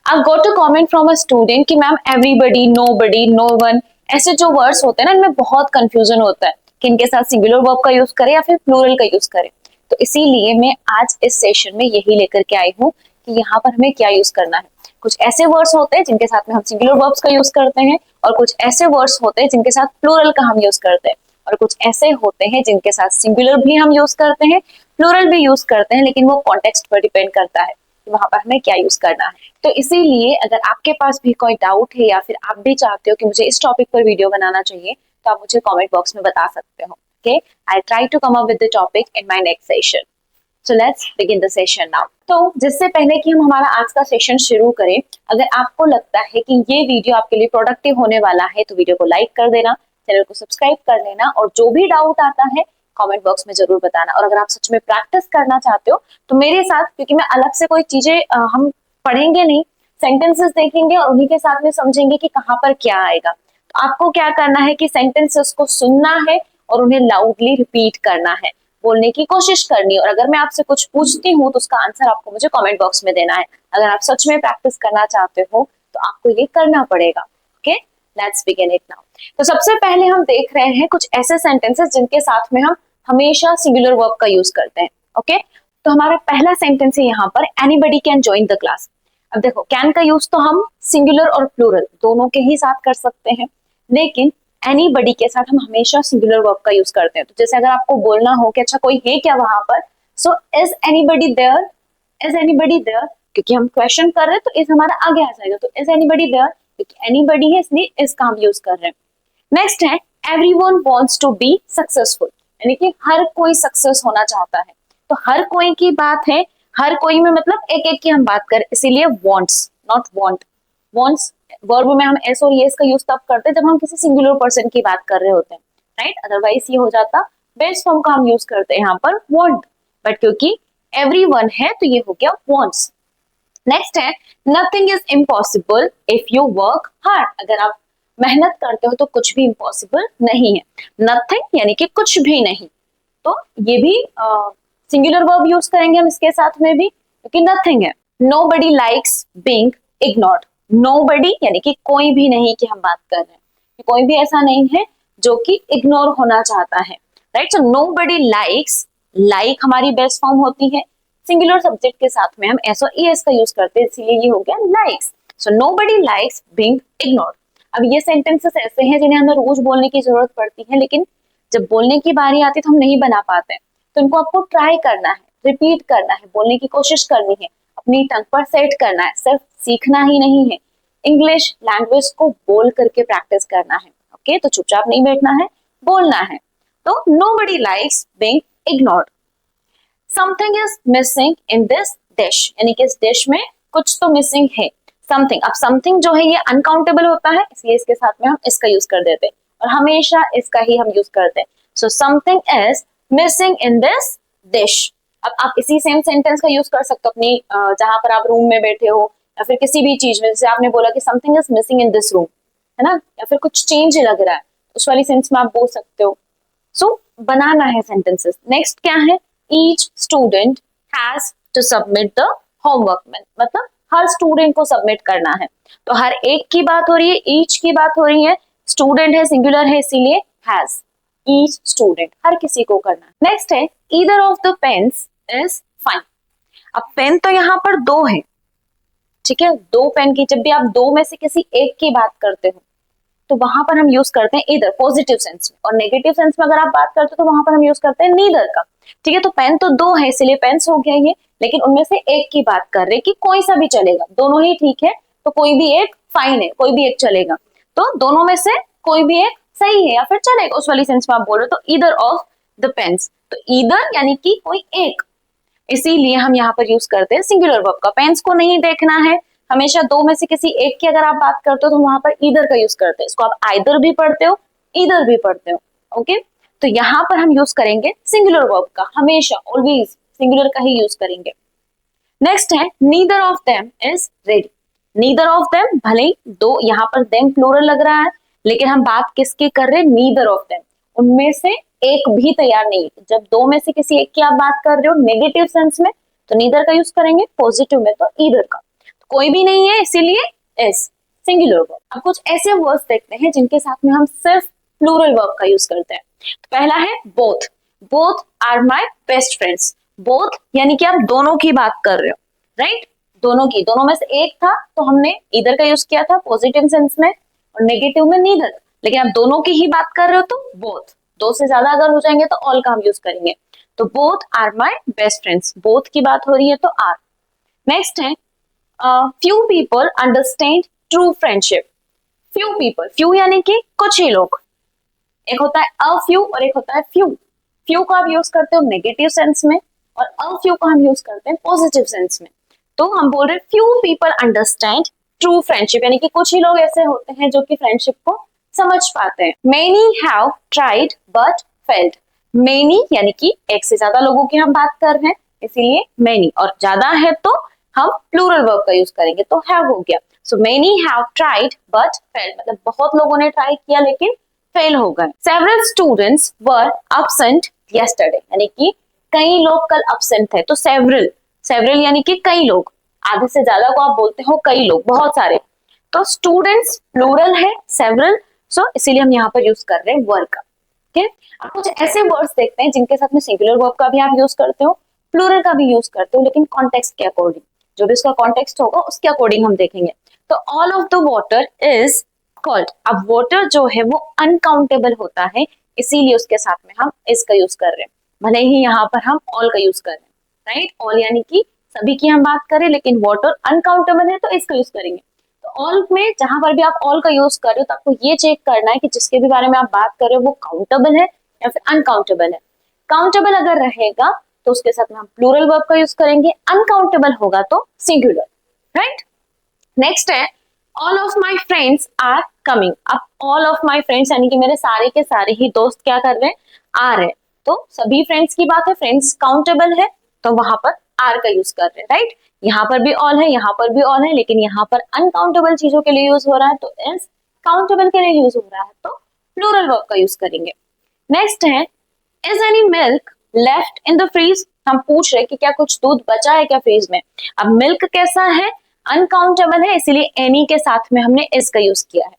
I got a comment from a student कि ma'am everybody, nobody, no one, ऐसे जो words होते हैं ना इनमें बहुत कंफ्यूजन होता है कि इनके साथ सिंगुलर वर्ब का यूज करें या फिर प्लूरल का यूज करें। तो इसीलिए मैं आज इस सेशन में यही लेकर के आई हूँ कि यहाँ पर हमें क्या यूज करना है। कुछ ऐसे वर्ड्स होते हैं जिनके साथ में हम सिंगुलर वर्ब्स का यूज करते हैं और कुछ ऐसे वर्ड्स होते हैं जिनके साथ प्लूरल का हम यूज करते हैं और कुछ ऐसे होते हैं जिनके साथ सिंगुलर भी हम यूज करते हैं, प्लूरल भी यूज करते हैं, लेकिन वो कॉन्टेक्स्ट पर डिपेंड करता है कि वहां पर हमें क्या यूज करना है। तो इसीलिए अगर आपके पास भी कोई डाउट है या फिर आप भी चाहते हो कि मुझे इस टॉपिक पर वीडियो बनाना चाहिए तो आप मुझे कमेंट बॉक्स में बता सकते हो। Okay, I try to come up with the topic in my next session. So let's begin the session now. तो जिससे पहले कि हम हमारा आज का सेशन शुरू करें, अगर आपको लगता है कि ये वीडियो आपके लिए प्रोडक्टिव होने वाला है तो वीडियो को लाइक कर देना, चैनल को सब्सक्राइब कर लेना और जो भी डाउट आता है कमेंट बॉक्स में जरूर बताना। और अगर आप सच में प्रैक्टिस करना चाहते हो तो मेरे साथ, क्योंकि मैं अलग से कोई चीजें हम पढ़ेंगे नहीं, सेंटेंसेस देखेंगे और उन्हीं के साथ में समझेंगे कि कहाँ पर क्या आएगा। तो आपको क्या करना है कि सेंटेंसेस को सुनना है और उन्हें लाउडली रिपीट करना है, बोलने की कोशिश करनी है। और अगर मैं आपसे कुछ पूछती हूँ तो उसका आंसर आपको मुझे कमेंट बॉक्स में देना है। अगर आप सच में प्रैक्टिस करना चाहते हो तो आपको ये करना पड़ेगा। Okay, let's begin it now. तो सबसे पहले हम देख रहे हैं कुछ ऐसे सेंटेंसेस जिनके साथ में हम हमेशा सिंगुलर वर्ब का यूज करते हैं। ओके, तो हमारा पहला सेंटेंस है यहाँ पर, anybody can join the class. अब देखो, कैन का यूज तो हम सिंगुलर और प्लूरल दोनों के ही साथ कर सकते हैं, लेकिन एनीबडी के साथ हम हमेशा सिंगुलर वर्ब का यूज करते हैं। तो जैसे अगर आपको बोलना हो कि अच्छा कोई है क्या वहां पर, so is anybody there, is anybody there, क्योंकि हम क्वेश्चन कर रहे हैं तो इज हमारा आगे आ जाएगा। तो इज एनीबडी देयर, क्योंकि एनीबडी है इसलिए इज का हम यूज कर रहे हैं। नेक्स्ट है, everyone wants to be successful, यानी कि हर कोई सक्सेस होना चाहता है। तो हर कोई की बात है, हर कोई में मतलब एक एक की हम बात करें, इसीलिए wants, not want. Wants verb में हम एस और येस का यूज तब करते हैं जब हम किसी सिंगुलर पर्सन की बात कर रहे होते हैं, राइट। अदरवाइज ये हो जाता बेस फॉर्म का हम यूज करते हैं यहाँ पर वांट, बट क्योंकि एवरीवन है तो ये हो गया वांट्स। नेक्स्ट है, nothing is impossible if you work hard. अगर आप मेहनत करते हो तो कुछ भी इम्पॉसिबल नहीं है। नथिंग यानी कि कुछ भी नहीं, तो ये भी सिंगुलर वर्ब यूज करेंगे हम इसके साथ में भी, क्योंकि नथिंग है। Nobody likes being ignored. Nobody यानी कि कोई भी नहीं की हम बात कर रहे हैं, कि कोई भी ऐसा नहीं है जो कि इग्नोर होना चाहता है, right. So nobody likes, like हमारी बेस्ट फॉर्म होती है, सिंगुलर सब्जेक्ट के साथ में हम एस और ईएस का यूज करते हैं, इसीलिए ये हो गया likes. So nobody likes being ignored. अब ये सेंटेंसेस ऐसे हैं जिन्हें हमें रोज बोलने की जरूरत पड़ती है, लेकिन जब बोलने की बारी आती है तो हम नहीं बना पाते हैं। तो इनको आपको ट्राई करना है, रिपीट करना है, बोलने की कोशिश करनी है, अपनी टंग पर सेट करना है। सिर्फ सीखना ही नहीं है, इंग्लिश लैंग्वेज को बोल करके प्रैक्टिस करना है। ओके, तो चुपचाप नहीं बैठना है, बोलना है। तो nobody likes being ignored. Something is missing in this dish, यानी कि इस डिश में कुछ तो मिसिंग है। समथिंग, अब समथिंग जो है ये अनकाउंटेबल होता है, इसलिए इसके साथ में हम इसका यूज कर देते हैं और हमेशा इसका ही हम यूज करते हैं। So something is missing in this dish. अब आप इसी सेम सेंटेंस का यूज कर सकते हो अपनी जहां पर आप रूम में बैठे हो या फिर किसी भी चीज में, जैसे आपने बोला कि something is missing in this room, है ना, या फिर कुछ चेंज लग रहा है, उस वाली सेंस में आप बोल सकते हो। सो बनाना है सेंटेंसेस। नेक्स्ट क्या है, each student has to submit the homework, मतलब हर स्टूडेंट को सबमिट करना है। तो हर एक की बात हो रही है, ईच की बात हो रही है, स्टूडेंट है सिंगुलर है इसीलिए हैज, ईच स्टूडेंट, हर किसी को करना है। नेक्स्ट है, either of the pens is fine. अब पेन तो यहाँ पर दो है, ठीक है, दो पेन की, जब भी आप दो में से किसी एक की बात करते हो तो वहां पर हम यूज करते हैं इधर पॉजिटिव सेंस में, और नेगेटिव सेंस में अगर आप बात करते हो तो वहां पर हम यूज करते हैं नीदर का। ठीक है, तो पेन तो दो है इसीलिए पेन्स हो गया ये, लेकिन उनमें से एक की बात कर रहे कि कोई सा भी चलेगा, दोनों ही ठीक है, तो कोई भी एक फाइन है, कोई भी एक चलेगा। तो दोनों में से कोई भी एक सही है या फिर चलेगा, उस वाली सेंस में आप बोल रहे हो। तो ईदर ऑफ द पेन्स, तो ईदर यानी कि कोई एक, इसीलिए हम यहाँ पर यूज करते हैं सिंगुलर वर्ब का। पेन्स को नहीं देखना है, हमेशा दो में से किसी एक की अगर आप बात करते हो तो वहां पर ईदर का यूज करते हैं। इसको आप आइदर भी पढ़ते हो, ईदर भी पढ़ते हो। ओके, तो यहाँ पर हम यूज करेंगे सिंगुलर वर्ब का, हमेशा ऑलवेज सिंगुलर का ही यूज करेंगे। नेक्स्ट है, neither of them is ready. Neither of them, भले ही दो यहाँ पर देम प्लूरल लग रहा है, लेकिन हम बात किसकी कर रहे हैं, नीदर ऑफ देम, उनमें से एक भी तैयार नहीं है। जब दो में से किसी एक की आप बात कर रहे हो नेगेटिव सेंस में तो नीदर का यूज करेंगे, पॉजिटिव में तो ईदर का। कोई भी नहीं है इसीलिए इज सिंगुलर वर्ब। अब कुछ ऐसे वर्ड्स देखते हैं जिनके साथ में हम सिर्फ प्लूरल वर्ब का यूज करते हैं। तो पहला है both. Both are my best friends. Both यानी कि आप दोनों की बात कर रहे हो, राइट? दोनों की, दोनों में से एक था तो हमने इधर का यूज किया था पॉजिटिव सेंस में, और नेगेटिव में नीदर। लेकिन आप दोनों की ही बात कर रहे हो तो बोथ। दो से ज्यादा अगर हो जाएंगे तो ऑल का हम यूज करेंगे। तो both are my best friends, both की बात हो रही है तो आर। नेक्स्ट है few people understand true friendship. Few people, few यानी कि कुछ ही लोग। एक होता है अ फ्यू और एक होता है फ्यू। फ्यू को आप यूज करते हो नेगेटिव सेंस में और अ फ्यू को हम यूज करते हैं पॉजिटिव सेंस में। तो हम बोल रहे few people understand true friendship, यानी कि कुछ ही लोग ऐसे होते हैं जो कि फ्रेंडशिप को समझ पाते हैं। Many have tried but failed. Many यानी कि एक से ज्यादा लोगों की हम बात कर रहे हैं इसीलिए मेनी, और ज्यादा है तो हम प्लूरल वर्ब का यूज करेंगे तो हैव हो गया। So many have tried but failed, मतलब बहुत लोगों ने ट्राई किया लेकिन फेल हो गए। Several students were absent yesterday, यानी कि कई लोग कल absent थे। तो सेवरल, सेवरल यानी कि कई लोग, आधे से ज्यादा को आप बोलते हो कई लोग, बहुत सारे। तो स्टूडेंट्स प्लूरल है, सेवरल, सो इसीलिए हम यहाँ पर यूज कर रहे हैं वर का। ठीक, अब कुछ ऐसे वर्ड्स देखते हैं जिनके साथ में सिंगुलर वर्ब का भी आप यूज करते हो, प्लूरल का भी यूज करते हो, लेकिन कॉन्टेक्स्ट के अकॉर्डिंग, जो भी उसका कॉन्टेक्स्ट होगा उसके अकॉर्डिंग हम देखेंगे। तो all of the water is called. अब वाटर जो है वो अनकाउंटेबल होता है इसीलिए उसके साथ में हम इस का यूज कर रहे हैं, भले ही यहाँ पर हम ऑल का यूज कर रहे हैं, राइट? ऑल यानी कि सभी की हम बात करें, लेकिन वाटर अनकाउंटेबल है तो इसका यूज करेंगे। तो ऑल में जहां पर भी आप ऑल का यूज कर रहे हो तो आपको ये चेक करना है कि जिसके भी बारे में आप बात कर रहे हो वो काउंटेबल है या फिर अनकाउंटेबल है। काउंटेबल अगर रहेगा तो उसके साथ में हम प्लूरल वर्ब का यूज करेंगे, अनकाउंटेबल होगा तो सिंगुलर, राइट? नेक्स्ट है all of my friends are coming. अब ऑल ऑफ माई फ्रेंड्स यानी कि मेरे सारे के सारे ही दोस्त क्या कर रहे हैं, आ रहे हैं। तो सभी फ्रेंड्स की बात है, फ्रेंड्स काउंटेबल है तो वहां पर आर का यूज कर रहे हैं, राइट? यहाँ पर भी ऑल है, यहाँ पर भी ऑल है, लेकिन यहाँ पर अनकाउंटेबल चीजों के लिए यूज हो रहा है तो इज, काउंटेबल के लिए यूज हो रहा है तो प्लूरल वर्ब का यूज करेंगे। नेक्स्ट है is any milk left in the fridge. हम पूछ रहे कि क्या कुछ दूध बचा है क्या फ्रीज में। अब मिल्क कैसा है, अनकाउंटेबल है, इसीलिए एनी के साथ में हमने इस का यूज किया है,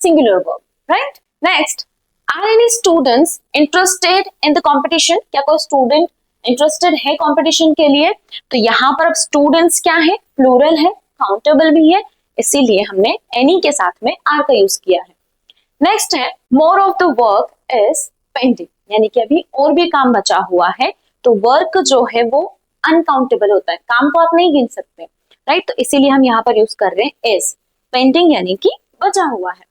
singular verb, right? Next, are any students interested in the competition. क्या कोई स्टूडेंट इंटरेस्टेड है कंपटीशन के लिए। तो यहाँ पर अब स्टूडेंट्स क्या है, प्लूरल है, काउंटेबल भी है, इसीलिए हमने एनी के साथ में आर का यूज किया है। नेक्स्ट है more of the work is pending, यानी कि अभी और भी काम बचा हुआ है। तो वर्क जो है वो अनकाउंटेबल होता है, काम को आप नहीं गिन सकते, राइट? तो इसीलिए हम यहाँ पर यूज कर रहे हैं इज, पेंडिंग यानी कि बचा हुआ है।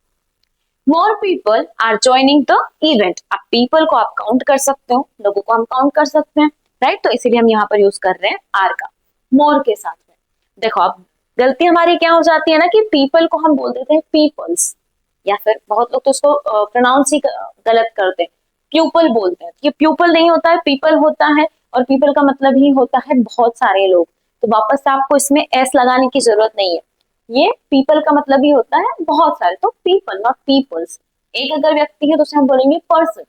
More people are joining the event. अब पीपल को आप काउंट कर सकते हो, लोगों को हम काउंट कर सकते हैं, राइट? तो इसीलिए हम यहाँ पर यूज कर रहे हैं आर का, मोर के साथ में। देखो अब गलती हमारी क्या हो जाती है ना कि पीपल को हम बोल देते हैं पीपल्स, या फिर बहुत लोग तो उसको प्रोनाउंस ही गलत करते हैं, प्यूपल बोलते हैं। ये प्यूपल नहीं होता है, पीपल होता है, और पीपल का मतलब ही होता है बहुत सारे लोग। तो वापस से आपको इसमें एस लगाने की जरूरत नहीं है, ये पीपल का मतलब ही होता है बहुत सारे। तो पीपल नॉट पीपल्स। एक अगर व्यक्ति है तो उसे हम बोलेंगे person,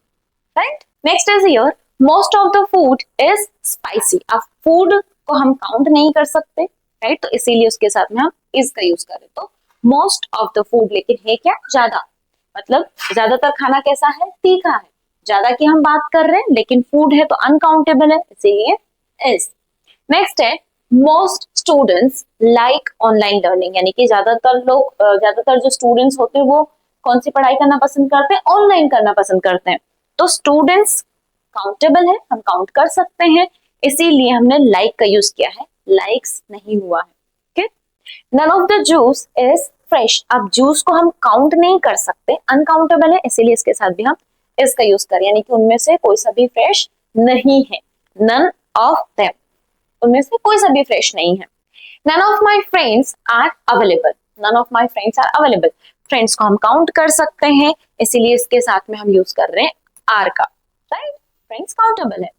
right? Next is here most of the food is spicy. अब फूड को हम काउंट नहीं कर सकते, राइट? तो इसीलिए उसके साथ में हम इस का यूज करें। तो मोस्ट ऑफ द फूड, लेकिन है क्या, ज्यादा, मतलब ज्यादातर खाना कैसा है, तीखा है। ज्यादा की हम बात कर रहे हैं, लेकिन फूड है तो अनकाउंटेबल है, इसीलिए इज। नेक्स्ट है most students like online learning, यानी कि ज्यादातर लोग, ज्यादातर जो स्टूडेंट्स होते हैं वो कौन सी पढ़ाई करना पसंद करते हैं, ऑनलाइन करना पसंद करते हैं। तो स्टूडेंट्स काउंटेबल है, हम काउंट कर सकते हैं, इसीलिए हमने लाइक का यूज किया है, लाइक्स नहीं हुआ है। ठीक, none of the juice is fresh. अब जूस को हम काउंट नहीं कर सकते, अनकाउंटेबल है, इसीलिए इसके साथ भी हम इसका यूज करें, यानी कि उनमें से कोई सा भी फ्रेश नहीं है। नन ऑफ देम, उनमें से कोई सा भी फ्रेश नहीं है। None of my friends are available. None of my friends are available, friends को हम काउंट कर सकते हैं, इसीलिए इसके साथ में हम यूज कर रहे हैं आर का, राइट? फ्रेंड्स काउंटेबल है।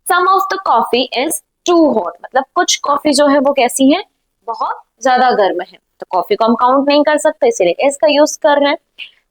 Some of the coffee is too hot, मतलब कुछ कॉफी जो है वो कैसी है, बहुत ज्यादा गर्म है। तो कॉफी को हम काउंट नहीं कर सकते, इसीलिए इसका यूज कर रहे हैं।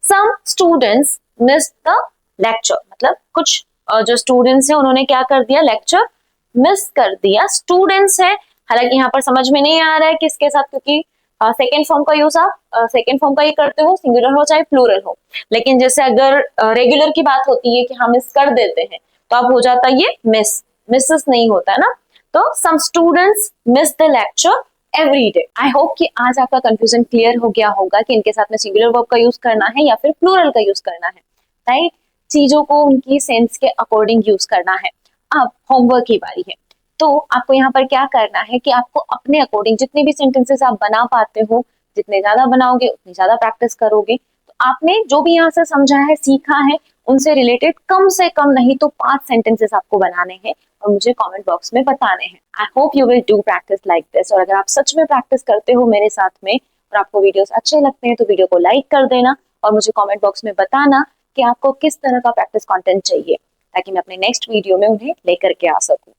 Some students miss the lecture, मतलब कुछ जो स्टूडेंट्स हैं उन्होंने क्या कर दिया, लेक्चर मिस कर दिया। स्टूडेंट्स है, हालांकि यहाँ पर समझ में नहीं आ रहा है किसके साथ, क्योंकि सेकेंड फॉर्म का यूज आप सेकेंड फॉर्म का ही करते हो, सिंगुलर हो चाहे प्लूरल हो। लेकिन जैसे अगर रेगुलर की बात होती है कि हम मिस कर देते हैं, तो अब हो जाता है ये मिस, मिसेस नहीं होता है ना। तो some students miss the lecture every day. I hope कि आज आपका कंफ्यूजन क्लियर हो गया होगा कि इनके साथ में सिंगुलर वर्ब का यूज करना है या फिर प्लूरल का यूज करना है, राइट। चीजों को उनकी सेंस के अकॉर्डिंग यूज करना है। अब होमवर्क की बारी है। तो आपको यहाँ पर क्या करना है कि आपको अपने अकॉर्डिंग जितने भी सेंटेंसेस आप बना पाते हो, जितने ज्यादा बनाओगे उतनी ज्यादा प्रैक्टिस करोगे। तो आपने जो भी यहाँ से समझा है, सीखा है, उनसे रिलेटेड कम से कम नहीं तो 5 सेंटेंसेस आपको बनाने हैं और मुझे कमेंट बॉक्स में बताने हैं। I hope you will do practice like this. और अगर आप सच में प्रैक्टिस करते हो मेरे साथ में और आपको वीडियोस अच्छे लगते हैं तो वीडियो को लाइक कर देना और मुझे कमेंट बॉक्स में बताना कि आपको किस तरह का प्रैक्टिस कंटेंट चाहिए, ताकि मैं अपने नेक्स्ट वीडियो में उन्हें लेकर के आ सकूं।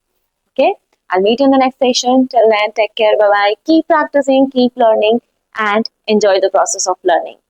Okay, I'll meet you in the next session. Till then, take care. Bye bye. Keep practicing, keep learning, and enjoy the process of learning.